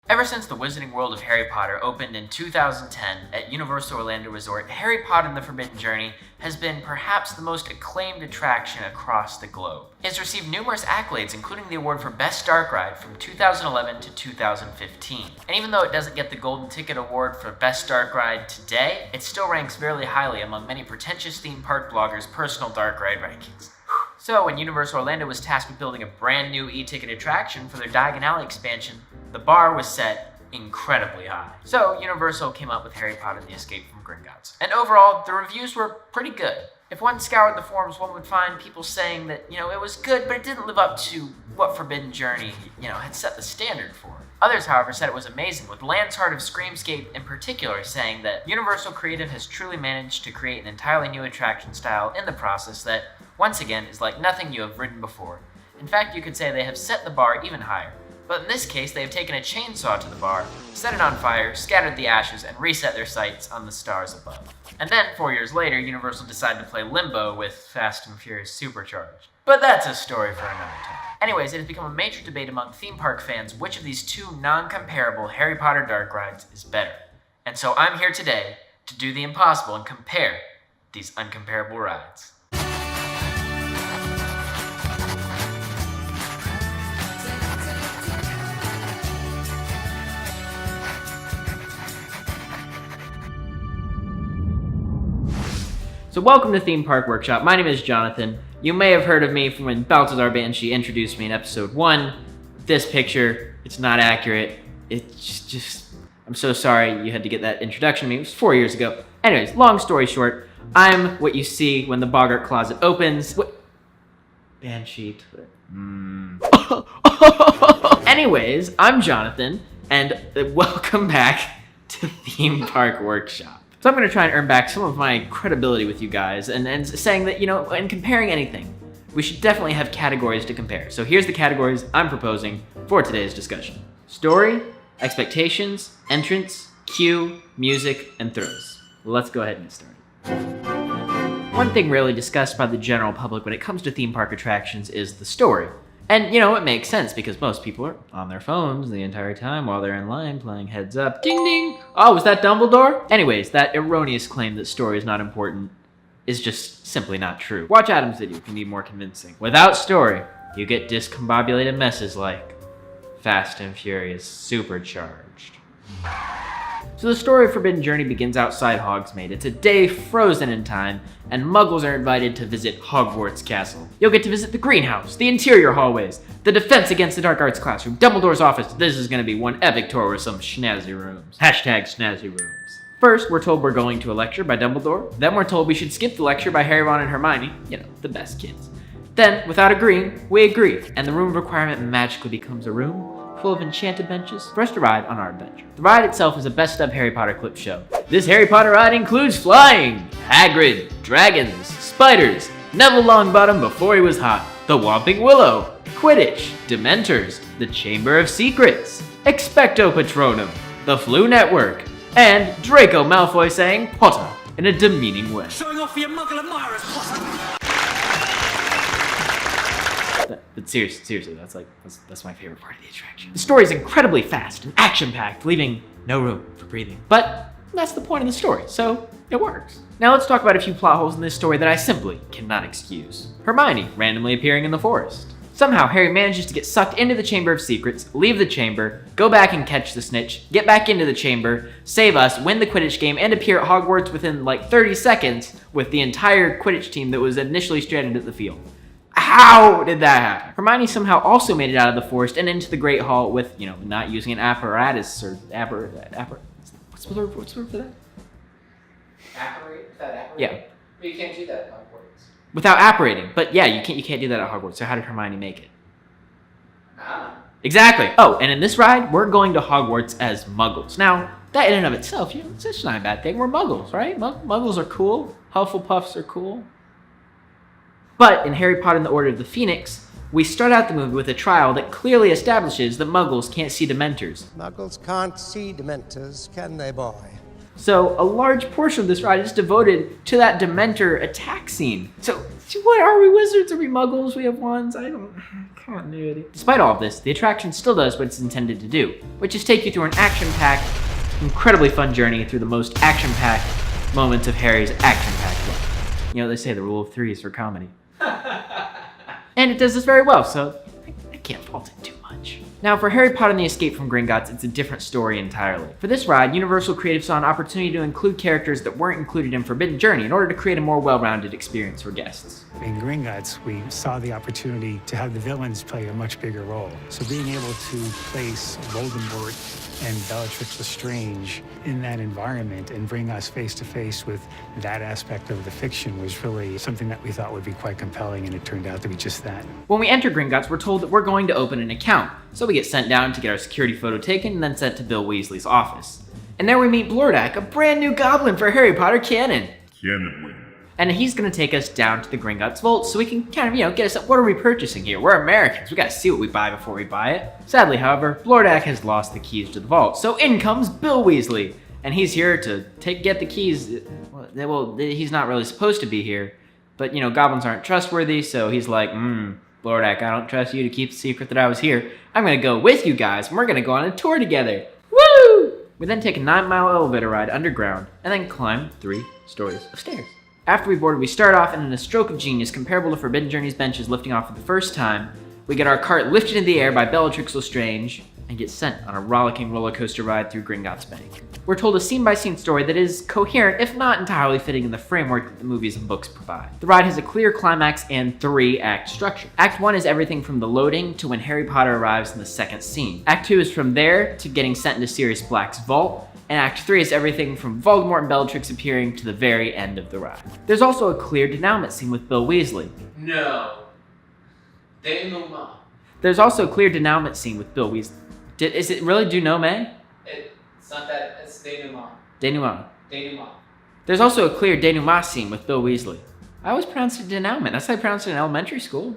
Ever since the Wizarding World of Harry Potter opened in 2010 at Universal Orlando Resort, Harry Potter and the Forbidden Journey has been perhaps the most acclaimed attraction across the globe. It has received numerous accolades, including the award for Best Dark Ride from 2011 to 2015. And even though it doesn't get the Golden Ticket Award for Best Dark Ride today, it still ranks fairly highly among many pretentious theme park bloggers' personal dark ride rankings. So, when Universal Orlando was tasked with building a brand new e-ticket attraction for their Diagon Alley expansion, the bar was set incredibly high. So, Universal came up with Harry Potter and the Escape from Gringotts. And overall, the reviews were pretty good. If one scoured the forums, one would find people saying that, it was good, but it didn't live up to what Forbidden Journey, had set the standard for. Others, however, said it was amazing, with Lance Hart of Screamscape in particular saying that Universal Creative has truly managed to create an entirely new attraction style in the process that, once again, is like nothing you have ridden before. In fact, you could say they have set the bar even higher. But in this case, they have taken a chainsaw to the bar, set it on fire, scattered the ashes, and reset their sights on the stars above. And then, 4 years later, Universal decided to play Limbo with Fast and Furious Supercharged. But that's a story for another time. Anyways, it has become a major debate among theme park fans which of these two non-comparable Harry Potter dark rides is better. And so I'm here today to do the impossible and compare these uncomparable rides. So welcome to Theme Park Workshop. My name is Jonathan. You may have heard of me from when Balthazar Banshee introduced me in episode 1. This picture, it's not accurate. It's just, I'm so sorry you had to get that introduction to me. It was 4 years ago. Anyways, long story short, I'm what you see when the Boggart closet opens. Banshee. Anyways, I'm Jonathan, and welcome back to Theme Park Workshop. So I'm going to try and earn back some of my credibility with you guys and saying that, in comparing anything, we should definitely have categories to compare. So here's the categories I'm proposing for today's discussion. Story, expectations, entrance, queue, music, and throws. Let's go ahead and get started. One thing rarely discussed by the general public when it comes to theme park attractions is the story. And, it makes sense because most people are on their phones the entire time while they're in line playing Heads Up. Ding ding! Oh, was that Dumbledore? Anyways, that erroneous claim that story is not important is just simply not true. Watch Adam's video if you need more convincing. Without story, you get discombobulated messes like Fast and Furious Supercharged. So the story of Forbidden Journey begins outside Hogsmeade. It's a day frozen in time, and muggles are invited to visit Hogwarts Castle. You'll get to visit the greenhouse, the interior hallways, the defense against the dark arts classroom, Dumbledore's office. This is gonna be one epic tour with some schnazzy rooms. Hashtag schnazzy rooms. First, we're told we're going to a lecture by Dumbledore. Then we're told we should skip the lecture by Harry, Ron, and Hermione. The best kids. Then, without agreeing, we agree, and the room requirement magically becomes a room full of enchanted benches for us to ride on our adventure. The ride itself is a best of Harry Potter clip show. This Harry Potter ride includes flying, Hagrid, dragons, spiders, Neville Longbottom before he was hot, the Whomping Willow, Quidditch, Dementors, the Chamber of Secrets, Expecto Patronum, the Flu Network, and Draco Malfoy saying Potter in a demeaning way. Showing off for your muggle admirers, Potter! But seriously, that's my favorite part of the attraction. The story is incredibly fast and action-packed, leaving no room for breathing. But that's the point of the story, so it works. Now let's talk about a few plot holes in this story that I simply cannot excuse. Hermione randomly appearing in the forest. Somehow Harry manages to get sucked into the Chamber of Secrets, leave the chamber, go back and catch the snitch, get back into the chamber, save us, win the Quidditch game, and appear at Hogwarts within like 30 seconds with the entire Quidditch team that was initially stranded at the field. How did that happen? Hermione somehow also made it out of the forest and into the Great Hall with, not using an apparatus or what's the word for that? Apparate? Without apparating? Yeah. But you can't do that at Hogwarts. Without apparating. But yeah, you can't do that at Hogwarts. So how did Hermione make it? Ah. Exactly. Oh, and in this ride, we're going to Hogwarts as Muggles. Now, that in and of itself, it's not a bad thing. We're Muggles, right? Muggles are cool. Hufflepuffs are cool. But in Harry Potter and the Order of the Phoenix, we start out the movie with a trial that clearly establishes that Muggles can't see Dementors. Muggles can't see Dementors, can they, boy? So a large portion of this ride is devoted to that Dementor attack scene. So what are we, wizards? Are we muggles? We have wands? Continuity. Despite all of this, the attraction still does what it's intended to do, which is take you through an action-packed, incredibly fun journey through the most action-packed moments of Harry's action-packed life. You know, they say the rule of 3 is for comedy. And it does this very well, so I can't fault it too much. Now, for Harry Potter and the Escape from Gringotts, it's a different story entirely. For this ride, Universal Creative saw an opportunity to include characters that weren't included in Forbidden Journey in order to create a more well-rounded experience for guests. In Gringotts, we saw the opportunity to have the villains play a much bigger role. So being able to place Voldemort and Bellatrix Lestrange in that environment and bring us face to face with that aspect of the fiction was really something that we thought would be quite compelling, and it turned out to be just that. When we enter Gringotts, we're told that we're going to open an account. So we get sent down to get our security photo taken and then sent to Bill Weasley's office. And there we meet Blordak, a brand new goblin for Harry Potter canon. And he's gonna take us down to the Gringotts Vault so we can kind of, get us up. What are we purchasing here? We're Americans. We gotta see what we buy before we buy it. Sadly, however, Blordak has lost the keys to the vault. So in comes Bill Weasley. And he's here to get the keys. Well, he's not really supposed to be here. But, goblins aren't trustworthy. So he's like, Blordak, I don't trust you to keep the secret that I was here. I'm gonna go with you guys and we're gonna go on a tour together. Woo! We then take a 9-mile elevator ride underground and then climb 3 stories of stairs. After we board, we start off and in a stroke of genius comparable to Forbidden Journey's benches lifting off for the first time, we get our cart lifted in the air by Bellatrix Lestrange and get sent on a rollicking roller coaster ride through Gringotts Bank. We're told a scene-by-scene story that is coherent, if not entirely fitting in the framework that the movies and books provide. The ride has a clear climax and 3-act structure. Act 1 is everything from the loading to when Harry Potter arrives in the second scene. Act 2 is from there to getting sent into Sirius Black's vault. And Act 3 is everything from Voldemort and Bellatrix appearing to the very end of the ride. There's also a clear denouement scene with Bill Weasley. No. Denouement. There's also a clear denouement scene with Bill Weasley. Is it really denouement? It's not that, it's denouement. Denouement. Denouement. There's also a clear denouement scene with Bill Weasley. I always pronounced it denouement. That's how I pronounced it in elementary school.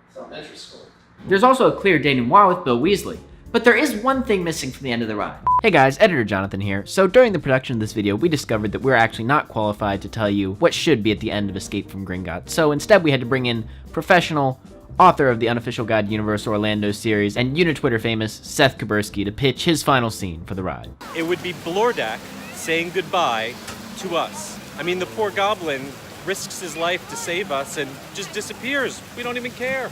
It's elementary school. There's also a clear denouement with Bill Weasley. But there is one thing missing from the end of the ride. Hey guys, Editor Jonathan here. So during the production of this video, we discovered that we're actually not qualified to tell you what should be at the end of Escape from Gringotts. So instead we had to bring in professional, author of the Unofficial Guide to Universal Orlando series, and Unitwitter famous Seth Kubersky to pitch his final scene for the ride. It would be Blordak saying goodbye to us. I mean, the poor goblin risks his life to save us and just disappears. We don't even care.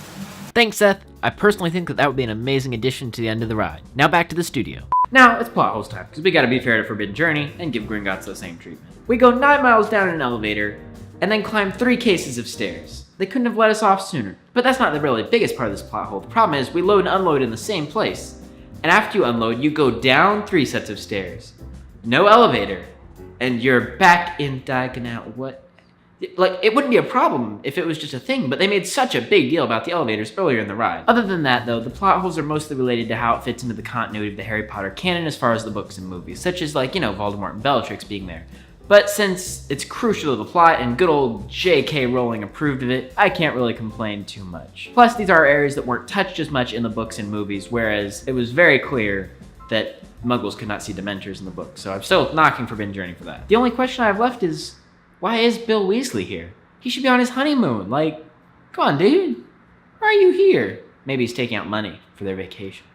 Thanks, Seth. I personally think that would be an amazing addition to the end of the ride. Now back to the studio. Now, it's plot holes time, because we gotta be fair to Forbidden Journey and give Gringotts the same treatment. We go 9 miles down an elevator, and then climb 3 cases of stairs. They couldn't have let us off sooner. But that's not the really biggest part of this plot hole. The problem is, we load and unload in the same place. And after you unload, you go down 3 sets of stairs. No elevator. And you're back in Diagonal. What? Like, it wouldn't be a problem if it was just a thing, but they made such a big deal about the elevators earlier in the ride. Other than that, though, the plot holes are mostly related to how it fits into the continuity of the Harry Potter canon as far as the books and movies, such as, Voldemort and Bellatrix being there. But since it's crucial to the plot and good old J.K. Rowling approved of it, I can't really complain too much. Plus, these are areas that weren't touched as much in the books and movies, whereas it was very clear that Muggles could not see Dementors in the book, so I'm still knocking Forbidden Journey for that. The only question I have left is, why is Bill Weasley here? He should be on his honeymoon. Like, come on, dude. Why are you here? Maybe he's taking out money for their vacation.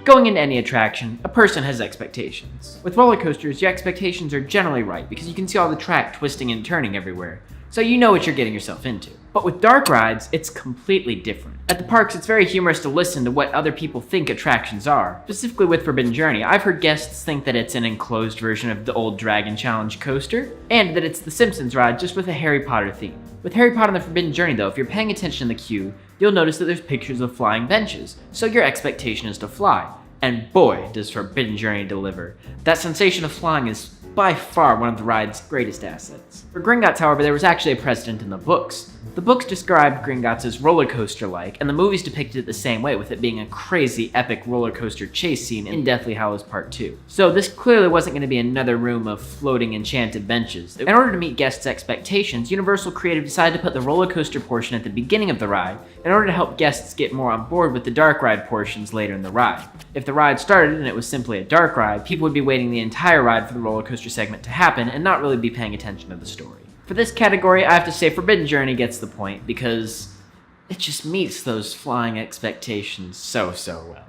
Going into any attraction, a person has expectations. With roller coasters, your expectations are generally right because you can see all the track twisting and turning everywhere, so you know what you're getting yourself into. But with dark rides, it's completely different. At the parks, it's very humorous to listen to what other people think attractions are. Specifically with Forbidden Journey, I've heard guests think that it's an enclosed version of the old Dragon Challenge coaster, and that it's the Simpsons ride just with a Harry Potter theme. With Harry Potter and the Forbidden Journey though, if you're paying attention in the queue, you'll notice that there's pictures of flying benches, so your expectation is to fly. And boy, does Forbidden Journey deliver. That sensation of flying is by far one of the ride's greatest assets. For Gringotts, however, there was actually a precedent in the books. The books described Gringotts as roller coaster-like, and the movies depicted it the same way, with it being a crazy, epic roller coaster chase scene in Deathly Hallows Part 2. So this clearly wasn't going to be another room of floating enchanted benches. In order to meet guests' expectations, Universal Creative decided to put the roller coaster portion at the beginning of the ride, in order to help guests get more on board with the dark ride portions later in the ride. If the ride started and it was simply a dark ride, people would be waiting the entire ride for the roller coaster segment to happen and not really be paying attention to the story. For this category, I have to say Forbidden Journey gets the point because it just meets those flying expectations so well.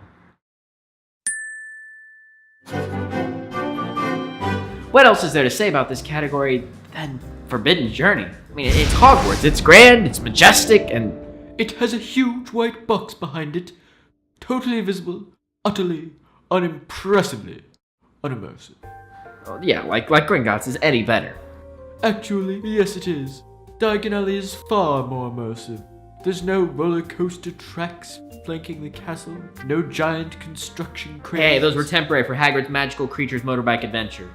What else is there to say about this category than Forbidden Journey? I mean, it's Hogwarts, it's grand, it's majestic, and it has a huge white box behind it, totally visible, utterly, unimpressively unimmersive. well, yeah, like Gringotts, is any better? Actually, yes it is. Diagon Alley is far more immersive. There's no roller coaster tracks flanking the castle, no giant construction cranes. Hey, those were temporary for Hagrid's Magical Creatures Motorbike Adventure.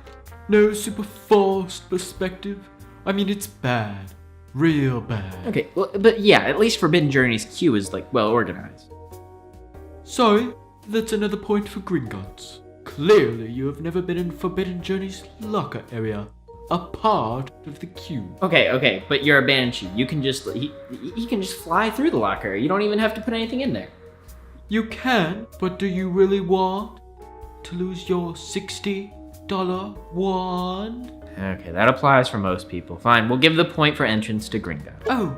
No super forced perspective. I mean, it's bad. Real bad. Okay, well, but yeah, at least Forbidden Journey's queue is, like, well organized. Sorry, that's another point for Gringotts. Clearly you have never been in Forbidden Journey's locker area, a part of the queue. Okay, but you're a banshee. You can just, he can just fly through the locker. You don't even have to put anything in there. You can, but do you really want to lose your $60 wand? Okay, that applies for most people. Fine, we'll give the point for entrance to Gringotts. Oh,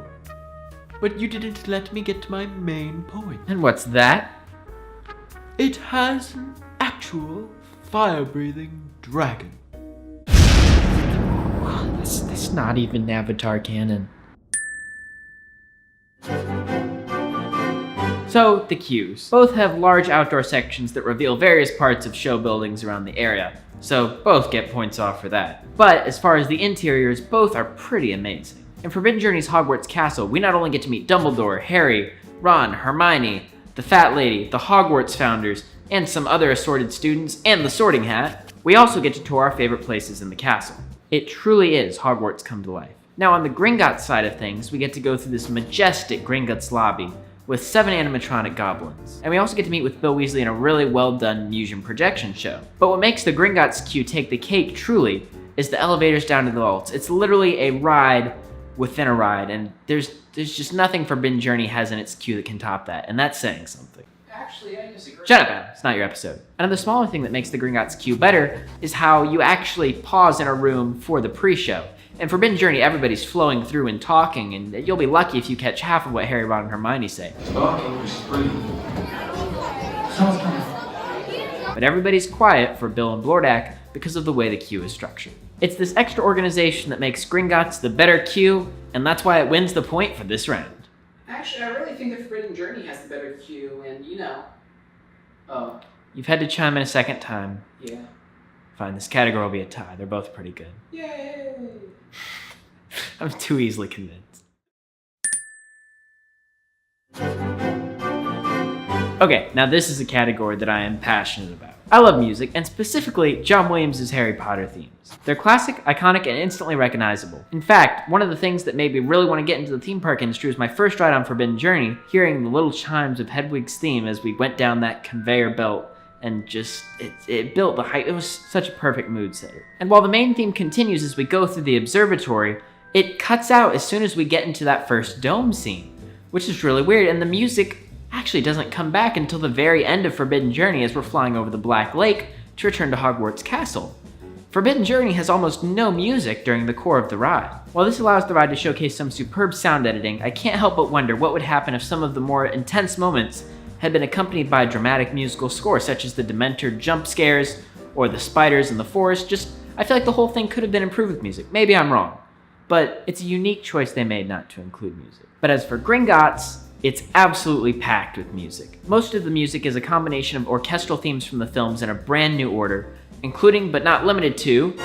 but you didn't let me get to my main point. And what's that? It has an actual fire-breathing dragon. That's not even Avatar canon. So, the queues. Both have large outdoor sections that reveal various parts of show buildings around the area, so both get points off for that. But as far as the interiors, both are pretty amazing. In Forbidden Journey's Hogwarts Castle, we not only get to meet Dumbledore, Harry, Ron, Hermione, the Fat Lady, the Hogwarts founders, and some other assorted students, and the Sorting Hat, we also get to tour our favorite places in the castle. It truly is Hogwarts come to life. Now on the Gringotts side of things, we get to go through this majestic Gringotts lobby with 7 animatronic goblins. And we also get to meet with Bill Weasley in a really well done Museum projection show. But what makes the Gringotts queue take the cake truly is the elevators down to the vaults. It's literally a ride within a ride, and there's just nothing Forbidden Journey has in its queue that can top that, and that's saying something. Actually, I disagree. Shut up, Adam. It's not your episode. Another smaller thing that makes the Gringotts queue better is how you actually pause in a room for the pre-show. In Forbidden Journey, everybody's flowing through and talking, and you'll be lucky if you catch half of what Harry, Ron, and Hermione say. But everybody's quiet for Bill and Blordak because of the way the queue is structured. It's this extra organization that makes Gringotts the better queue, and that's why it wins the point for this round. Actually, I really think that Forbidden Journey has the better queue, and you know. Oh, You've had to chime in a second time. yeah. Fine, this category will be a tie. They're both pretty good. Yay! I'm too easily convinced. Okay, now this is a category that I am passionate about. I love music, and specifically John Williams' Harry Potter themes. They're classic, iconic, and instantly recognizable. In fact, one of the things that made me really want to get into the theme park industry was my first ride on Forbidden Journey, hearing the little chimes of Hedwig's theme as we went down that conveyor belt, and just, it built the hype. It was such a perfect mood setter. And while the main theme continues as we go through the observatory, it cuts out as soon as we get into that first dome scene, which is really weird, and the music actually doesn't come back until the very end of Forbidden Journey as we're flying over the Black Lake to return to Hogwarts Castle. Forbidden Journey has almost no music during the core of the ride. While this allows the ride to showcase some superb sound editing, I can't help but wonder what would happen if some of the more intense moments had been accompanied by a dramatic musical score, such as the Dementor jump scares or the spiders in the forest. I feel like the whole thing could have been improved with music. Maybe I'm wrong, but it's a unique choice they made not to include music. But as for Gringotts, it's absolutely packed with music. Most of the music is a combination of orchestral themes from the films in a brand new order, including but not limited to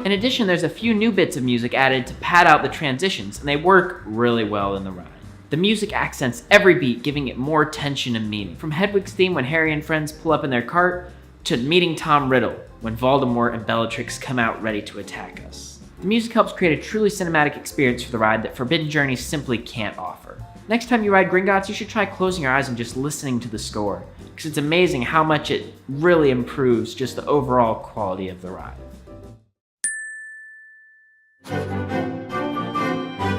In addition, there's a few new bits of music added to pad out the transitions, and they work really well in the ride. The music accents every beat, giving it more tension and meaning. From Hedwig's theme when Harry and friends pull up in their cart, to meeting Tom Riddle when Voldemort and Bellatrix come out ready to attack us. The music helps create a truly cinematic experience for the ride that Forbidden Journey simply can't offer. Next time you ride Gringotts, you should try closing your eyes and just listening to the score, because it's amazing how much it really improves just the overall quality of the ride.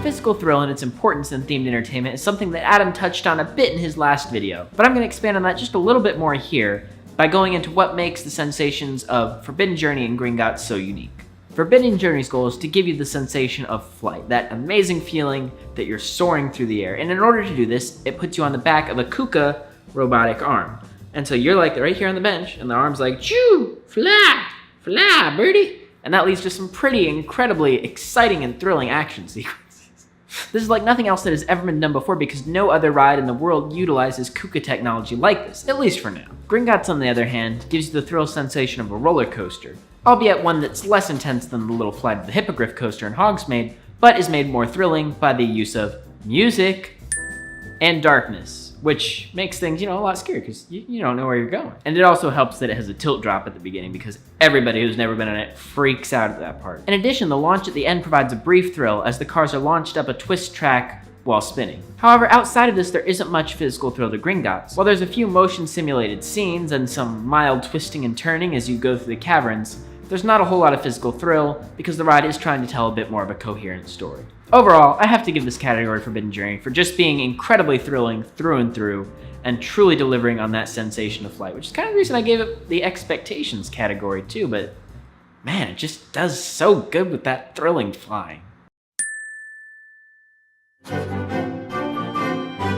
Physical thrill and its importance in themed entertainment is something that Adam touched on a bit in his last video, but I'm going to expand on that just a little bit more here by going into what makes the sensations of Forbidden Journey and Gringotts so unique. Forbidden Journey's goal is to give you the sensation of flight, that amazing feeling that you're soaring through the air, and in order to do this, it puts you on the back of a KUKA robotic arm. And so you're like right here on the bench, and the arm's like, choo, fly, birdie. And that leads to some pretty incredibly exciting and thrilling action sequences. This is like nothing else that has ever been done before because no other ride in the world utilizes KUKA technology like this, at least for now. Gringotts, on the other hand, gives you the thrill sensation of a roller coaster, albeit one that's less intense than the little flight of the Hippogriff coaster in Hogsmeade, but is made more thrilling by the use of music and darkness, which makes things, a lot scarier because you don't know where you're going. And it also helps that it has a tilt drop at the beginning because everybody who's never been on it freaks out at that part. In addition, the launch at the end provides a brief thrill as the cars are launched up a twist track while spinning. However, outside of this, there isn't much physical thrill to Gringotts. While there's a few motion simulated scenes and some mild twisting and turning as you go through the caverns, there's not a whole lot of physical thrill because the ride is trying to tell a bit more of a coherent story. Overall, I have to give this category Forbidden Journey for just being incredibly thrilling through and through and truly delivering on that sensation of flight, which is kind of the reason I gave it the expectations category too, but man, it just does so good with that thrilling flying.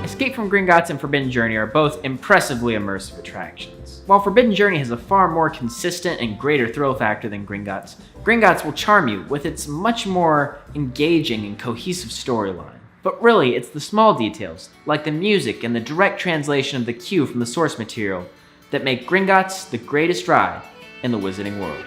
Escape from Gringotts and Forbidden Journey are both impressively immersive attractions. While Forbidden Journey has a far more consistent and greater thrill factor than Gringotts, Gringotts will charm you with its much more engaging and cohesive storyline. But really, it's the small details, like the music and the direct translation of the cue from the source material, that make Gringotts the greatest ride in the Wizarding World.